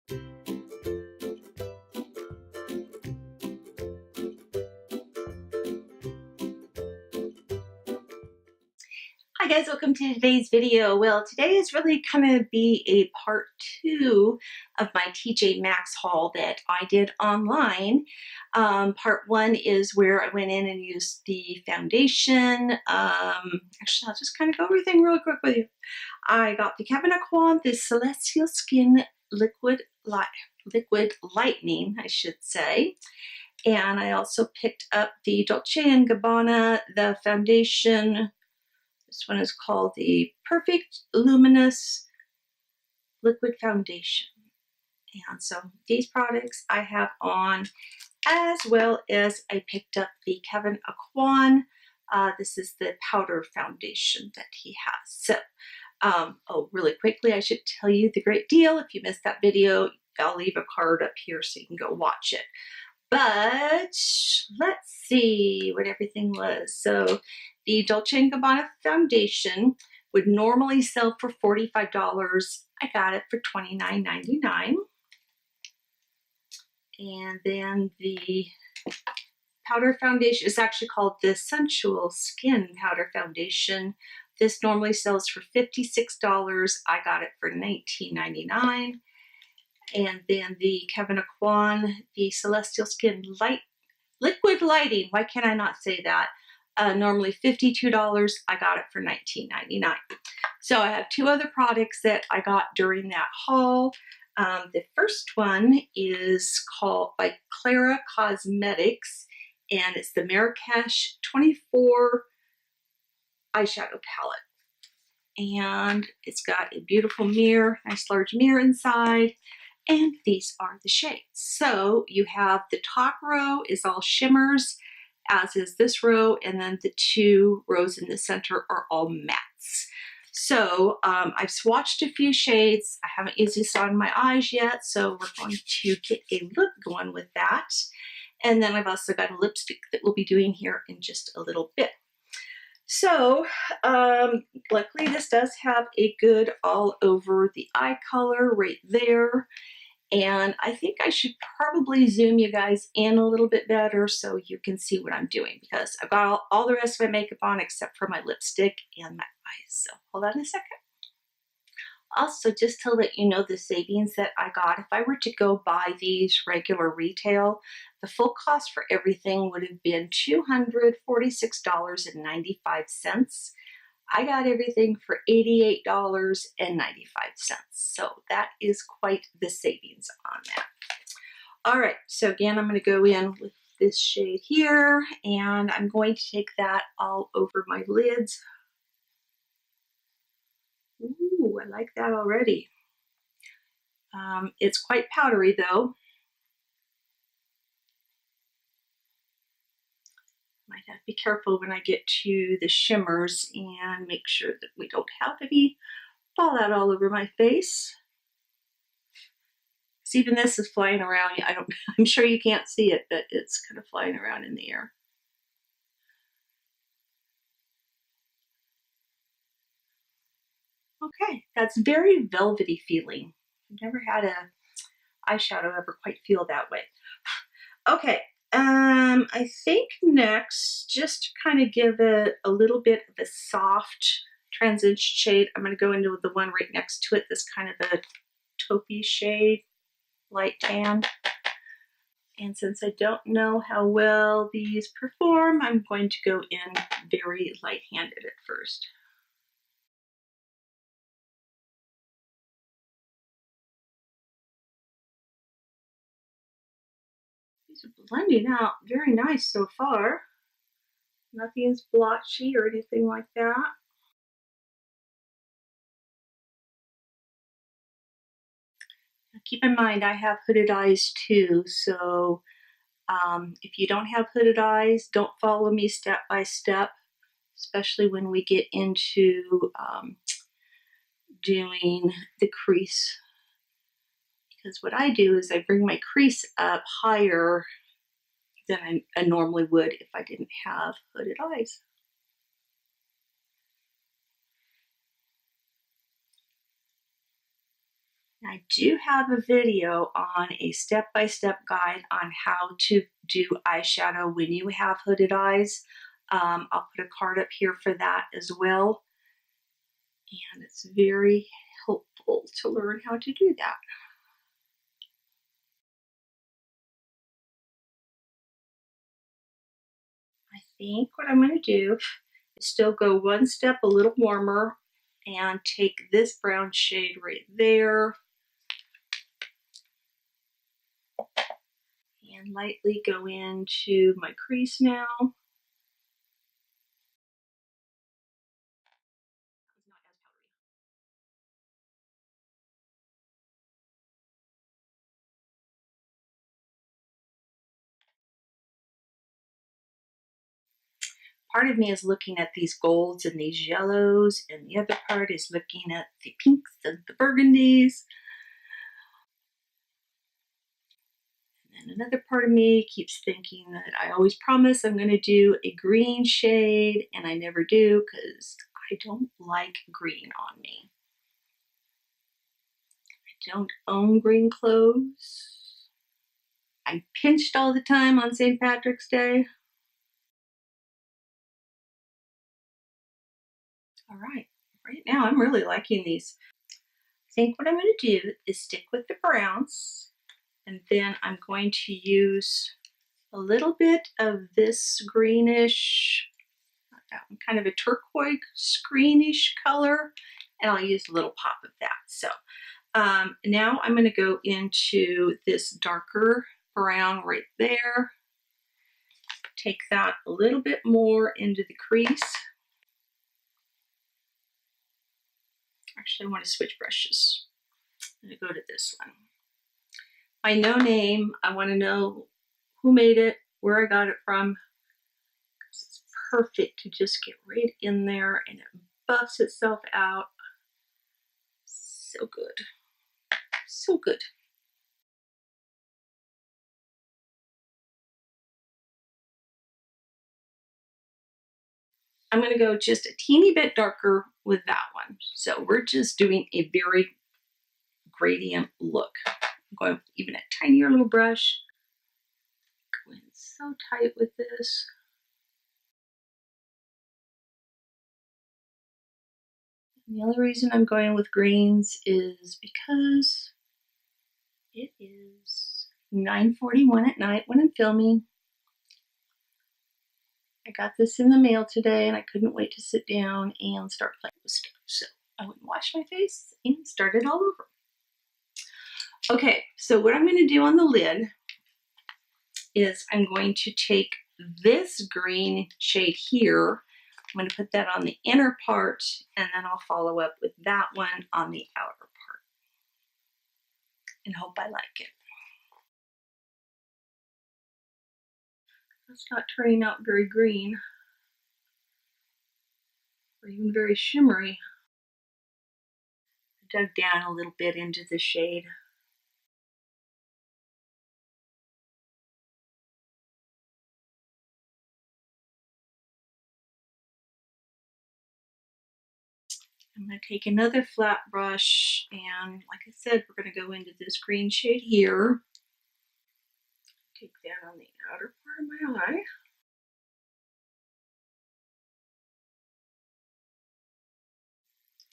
Hi guys, welcome to today's video. Well, today is really going to be a part 2 of my TJ Maxx haul that I did online. Part 1 is where I went in and used the foundation. Actually, I'll just kind of go over everything real quick with you. I got the Kevin Aquan, the Celestial Skin Liquid Lightening, I should say. And I also picked up the Dolce & Gabbana, the foundation. This one is called the Perfect Luminous Liquid Foundation. And so these products I have on, as well as I picked up the Kevin Aquan. This is the powder foundation that he has. So, oh, really quickly, I should tell you the great deal. If you missed that video, I'll leave a card up here so you can go watch it. But let's see what everything was. So the Dolce & Gabbana foundation would normally sell for $45. I got it for $29.99. And then the powder foundation is actually called the Sensual Skin Powder Foundation. This normally sells for $56. I got it for $19.99. And then the Kevin Aquan, the Celestial Skin Liquid Lighting. Why can't I not say that? Normally $52. I got it for $19.99. So I have 2 other products that I got during that haul. The first one is called by KLARA Cosmetics, and it's the Marrakesh 24 eyeshadow palette. And it's got a beautiful mirror, nice large mirror inside. And these are the shades. So you have the top row is all shimmers, as is this row, and then the 2 rows in the center are all mattes. So I've swatched a few shades. I haven't used this on my eyes yet, so we're going to get a look going with that. And then I've also got a lipstick that we'll be doing here in just a little bit. So, luckily this does have a good all over the eye color right there. And I think I should probably zoom you guys in a little bit better so you can see what I'm doing, because I've got all the rest of my makeup on except for my lipstick and my eyes. So hold on a second. Also, just to let you know the savings that I got, if I were to go buy these regular retail, the full cost for everything would have been $246.95. I got everything for $88.95. So that is quite the savings on that. All right, so again, I'm going to go in with this shade here, and I'm going to take that all over my lids. Ooh, I like that already. It's quite powdery though. Might have to be careful when I get to the shimmers and make sure that we don't have any fallout all over my face. Because even this is flying around. I'm sure you can't see it, but it's kind of flying around in the air. Okay, that's very velvety feeling. I've never had a eyeshadow ever quite feel that way. Okay, I think next, just to kind of give it a little bit of a soft transition shade, I'm going to go into the one right next to it, this kind of a taupey shade, light tan. And since I don't know how well these perform, I'm going to go in very light-handed at first. These are blending out very nice so far. Nothing's blotchy or anything like that. Now keep in mind, I have hooded eyes too, so if you don't have hooded eyes, don't follow me step by step, especially when we get into doing the crease. Because what I do is I bring my crease up higher than I normally would if I didn't have hooded eyes. I do have a video on a step-by-step guide on how to do eyeshadow when you have hooded eyes. I'll put a card up here for that as well. And it's very helpful to learn how to do that. I think what I'm going to do is still go one step a little warmer and take this brown shade right there and lightly go into my crease now. Part of me is looking at these golds and these yellows, and the other part is looking at the pinks and the burgundies. And another part of me keeps thinking that I always promise I'm going to do a green shade, and I never do because I don't like green on me. I don't own green clothes. I'm pinched all the time on St. Patrick's Day. All right, right now I'm really liking these. I think what I'm going to do is stick with the browns, and then I'm going to use a little bit of this greenish, kind of a turquoise greenish color, and I'll use a little pop of that. So now I'm going to go into this darker brown right there. Take that a little bit more into the crease. Actually, I want to switch brushes. I'm going to go to this one. My no name, I want to know who made it, where I got it from. It's perfect to just get right in there and it buffs itself out. So good. So good. I'm going to go just a teeny bit darker with that one. So we're just doing a very gradient look. I'm going with even a tinier little brush. Going so tight with this. And the only reason I'm going with greens is because it is 9:41 at night when I'm filming. I got this in the mail today and I couldn't wait to sit down and start playing with stuff. So I went and washed my face and started all over. Okay, so what I'm going to do on the lid is I'm going to take this green shade here. I'm going to put that on the inner part, and then I'll follow up with that one on the outer part. And hope I like it. It's not turning out very green or even very shimmery. I dug down a little bit into the shade. I'm going to take another flat brush, and like I said, we're going to go into this green shade here. Take that on the outer part of my eye.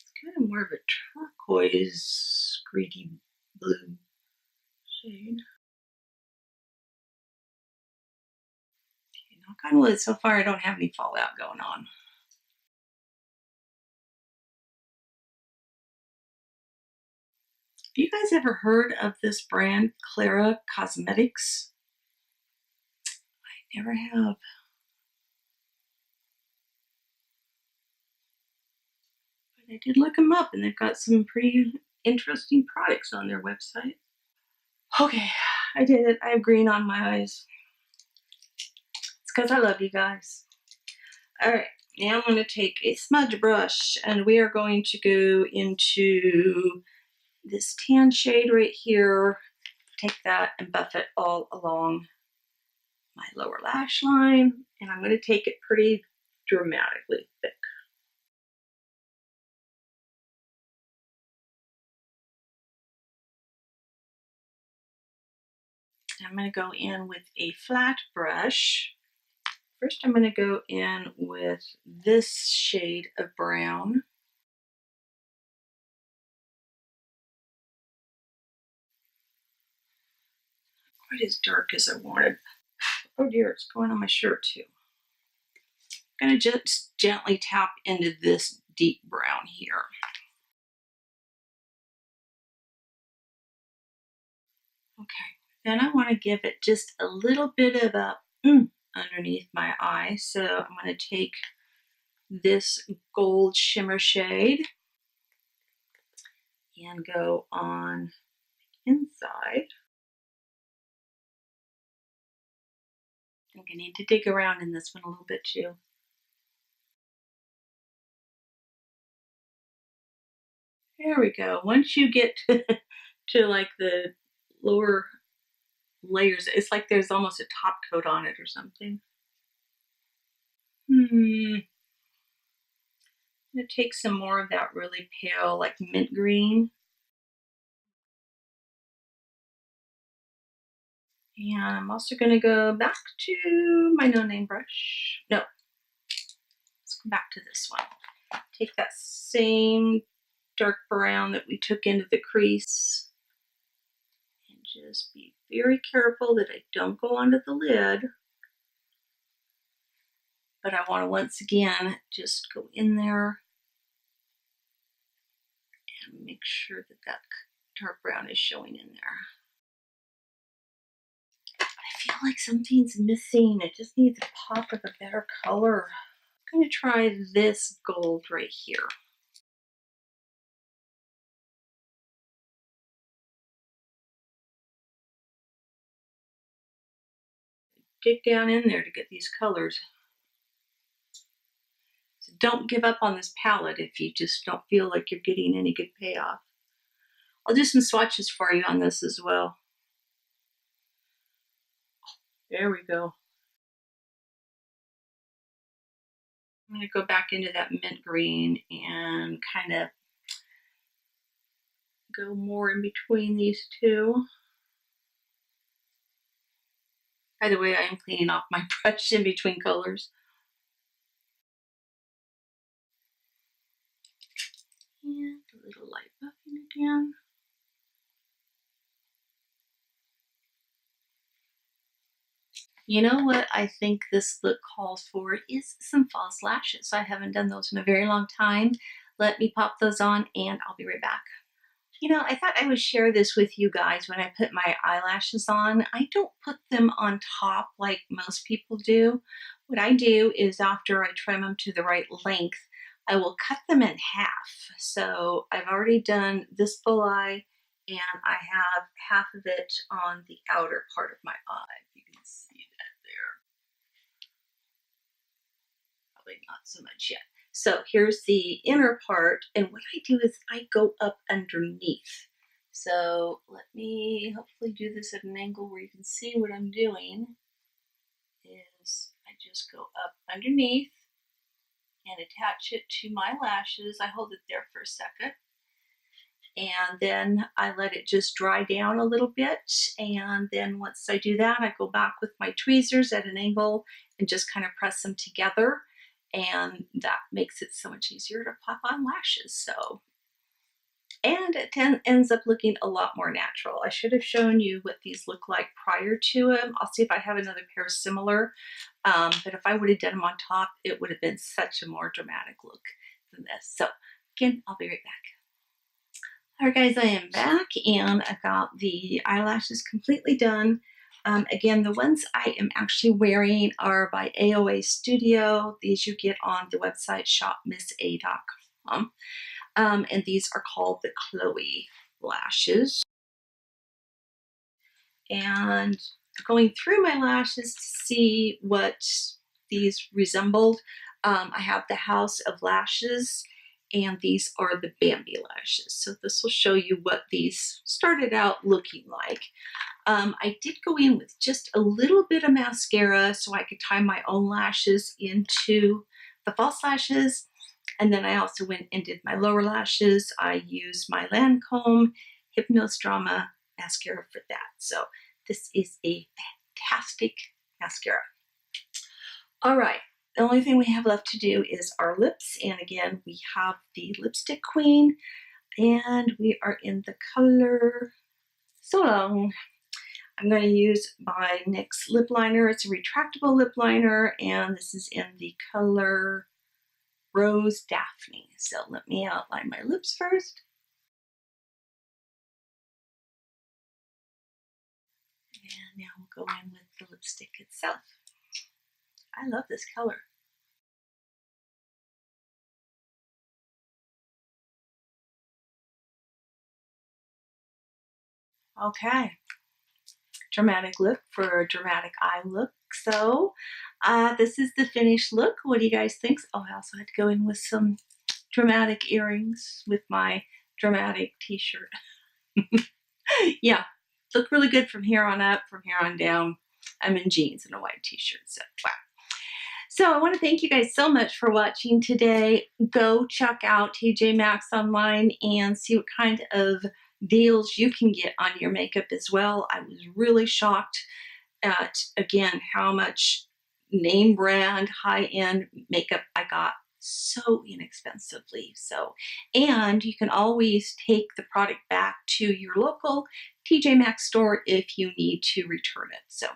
It's kind of more of a turquoise, greeny blue shade. Okay, knock on wood, so far I don't have any fallout going on. Have you guys ever heard of this brand, KLARA Cosmetics? I never have. But I did look them up, and they've got some pretty interesting products on their website. Okay, I did it. I have green on my eyes. It's because I love you guys. All right, now I'm going to take a smudge brush, and we are going to go into this tan shade right here. Take that and buff it all along my lower lash line, and I'm going to take it pretty dramatically thick. I'm going to go in with a flat brush. First, I'm going to go in with this shade of brown. Quite as dark as I wanted. Oh dear, it's going on my shirt too. I'm going to just gently tap into this deep brown here. Okay, then I want to give it just a little bit of a underneath my eye. So I'm going to take this gold shimmer shade and go on inside. I think I need to dig around in this one a little bit too. There we go. Once you get to like the lower layers, it's like there's almost a top coat on it or something. I'm gonna take some more of that really pale, like mint green. And I'm also gonna go back to my no-name brush. No, let's go back to this one. Take that same dark brown that we took into the crease and just be very careful that I don't go onto the lid. But I want to once again just go in there and make sure that that dark brown is showing in there. I feel like something's missing. It just needs a pop of a better color. I'm going to try this gold right here. Dig down in there to get these colors. So don't give up on this palette if you just don't feel like you're getting any good payoff. I'll do some swatches for you on this as well. There we go. I'm going to go back into that mint green and kind of go more in between these two. By the way, I am cleaning off my brush in between colors. And a little light buffing again. You know what I think this look calls for is some false lashes. I haven't done those in a very long time. Let me pop those on and I'll be right back. You know, I thought I would share this with you guys when I put my eyelashes on. I don't put them on top like most people do. What I do is after I trim them to the right length, I will cut them in half. So I've already done this full eye and I have half of it on the outer part of my eye. You can see that there. Probably not so much yet. So here's the inner part, and what I do is I go up underneath. So let me hopefully do this at an angle where you can see what I'm doing. Is I just go up underneath and attach it to my lashes. I hold it there for a second. And then I let it just dry down a little bit. And then once I do that, I go back with my tweezers at an angle and just kind of press them together. And that makes it so much easier to pop on lashes. So, and it ends up looking a lot more natural. I should have shown you what these look like prior to them. I'll see if I have another pair similar. But if I would have done them on top, it would have been such a more dramatic look than this. So again, I'll be right back. All right, guys, I am back and I've got the eyelashes completely done. Again, the ones I am actually wearing are by AOA Studio. These you get on the website shopmissa.com. And these are called the Chloe lashes. And going through my lashes to see what these resembled, I have the House of Lashes, and these are the Bambi lashes. So this will show you what these started out looking like. I did go in with just a little bit of mascara so I could tie my own lashes into the false lashes. And then I also went and did my lower lashes. I used my Lancome Hypnos Drama mascara for that. So This is a fantastic mascara. All right, the only thing we have left to do is our lips. And again, we have the Lipstick Queen, and we are in the color So Long. I'm going to use my NYX lip liner. It's a retractable lip liner, and this is in the color Rose Daphne. So let me outline my lips first. And now we'll go in with the lipstick itself. I love this color. Okay, dramatic look for a dramatic eye look. So this is the finished look. What do you guys think? Oh, I also had to go in with some dramatic earrings with my dramatic t-shirt. Yeah, look really good from here on up. From here on down, I'm in jeans and a white t-shirt. So wow. So I want to thank you guys so much for watching today. Go check out TJ Maxx online and see what kind of deals you can get on your makeup as well. I was really shocked at, again, how much name brand, high-end makeup I got so inexpensively. So, and you can always take the product back to your local TJ Maxx store if you need to return it. So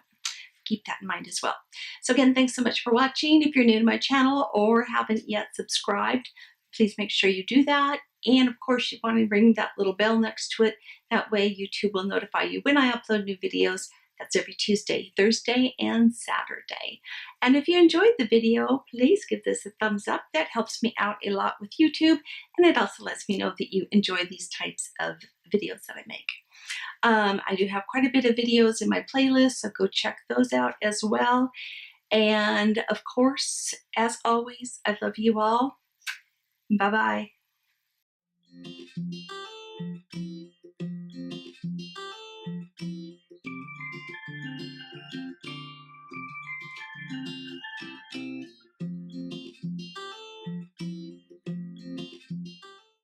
keep that in mind as well. So again, thanks so much for watching. If you're new to my channel or haven't yet subscribed, please make sure you do that. And of course, you want to ring that little bell next to it. That way YouTube will notify you when I upload new videos. That's every Tuesday, Thursday, and Saturday. And if you enjoyed the video, please give this a thumbs up. That helps me out a lot with YouTube, and it also lets me know that you enjoy these types of videos that I make. I do have quite a bit of videos in my playlist, so go check those out as well. And of course, as always, I love you all. Bye-bye.